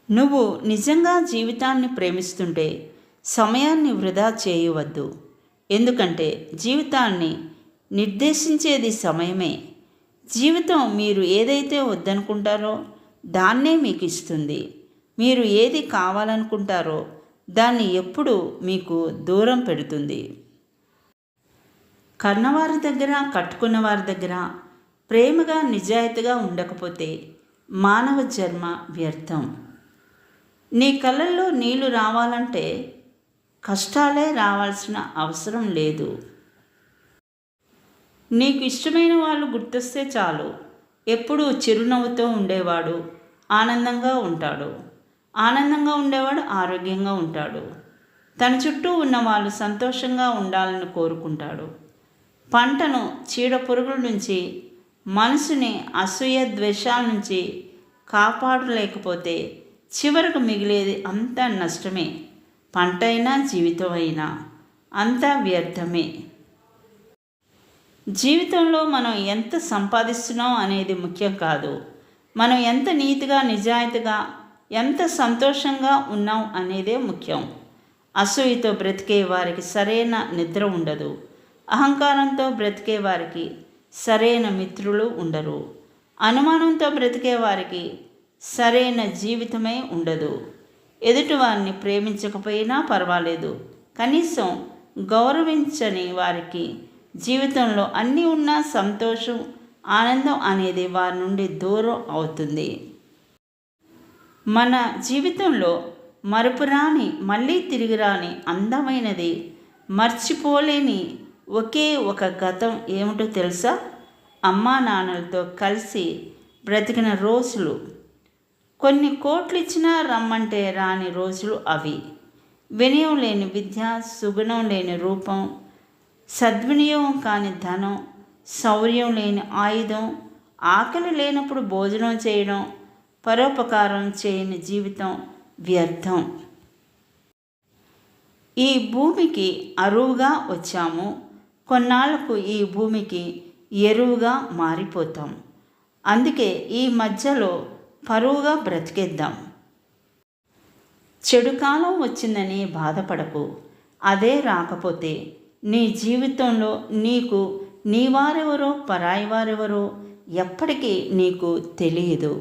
నువ్వు నిజంగా జీవితాన్ని ప్రేమిస్తుంటే సమయాన్ని వృధా చేయవద్దు. ఎందుకంటే జీవితాన్ని నిర్దేశించేది సమయమే. జీవితం మీరు ఏదైతే వద్దనుకుంటారో దాన్నే మీకు ఇస్తుంది. మీరు ఏది కావాలనుకుంటారో దాన్ని ఎప్పుడు మీకు దూరం పెడుతుంది. కన్నవారి దగ్గర, కట్టుకున్న వారి దగ్గర ప్రేమగా నిజాయితీగా ఉండకపోతే మానవ జన్మ వ్యర్థం. నీ కళ్ళల్లో నీళ్లు రావాలంటే కష్టాలే రావాల్సిన అవసరం లేదు. నీకు ఇష్టమైన వాళ్ళు గుర్తొస్తే చాలు, ఎప్పుడూ చిరునవ్వుతో ఉండేవాడు ఆనందంగా ఉంటాడు. ఆనందంగా ఉండేవాడు ఆరోగ్యంగా ఉంటాడు. తన చుట్టూ ఉన్న వాళ్ళు సంతోషంగా ఉండాలని కోరుకుంటాడు. పంటను చీడ పురుగుల నుంచి, మనసుని అసూయ ద్వేషాల నుంచి కాపాడలేకపోతే చివరకు మిగిలేది అంతా నష్టమే. పంట అయినా జీవితం అయినా అంతా వ్యర్థమే. జీవితంలో మనం ఎంత సంపాదిస్తున్నాం అనేది ముఖ్యం కాదు, మనం ఎంత నీతిగా నిజాయితీగా ఎంత సంతోషంగా ఉన్నాం అనేదే ముఖ్యం. అసూయతో బ్రతికే వారికి సరైన నిద్ర ఉండదు. అహంకారంతో బ్రతికే వారికి సరైన మిత్రులు ఉండరు. అనుమానంతో బ్రతికే వారికి సరైన జీవితమే ఉండదు. ఎదుటివారిని ప్రేమించకపోయినా పర్వాలేదు, కనీసం గౌరవించని వారికి జీవితంలో అన్నీ ఉన్న సంతోషం, ఆనందం అనేది వారి నుండి దూరం అవుతుంది. మన జీవితంలో మరపురాని, మళ్ళీ తిరిగి రాని అందమైనది, మర్చిపోలేని ఒకే ఒక గతం ఏమిటో తెలుసా? అమ్మా నాన్నలతో కలిసి బ్రతికిన రోజులు. కొన్ని కోట్లు ఇచ్చినా రమ్మంటే రాని రోజులు అవి. వినయం లేని విద్య, సుగుణం లేని రూపం, సద్వినియోగం కాని ధనం, శౌర్యం లేని ఆయుధం, ఆకలి లేనప్పుడు భోజనం చేయడం, పరోపకారం చేయని జీవితం వ్యర్థం. ఈ భూమికి అరువుగా వచ్చాము, కొన్నాళ్లకు ఈ భూమికి ఎరువుగా మారిపోతాం. అందుకే ఈ మధ్యలో పరువుగా బ్రతికేద్దాం. చెడు కాలం వచ్చిందని బాధపడకు. అదే రాకపోతే నీ జీవితంలో నీకు నీ వారెవరో పరాయి వారెవరో ఎప్పటికీ నీకు తెలియదు.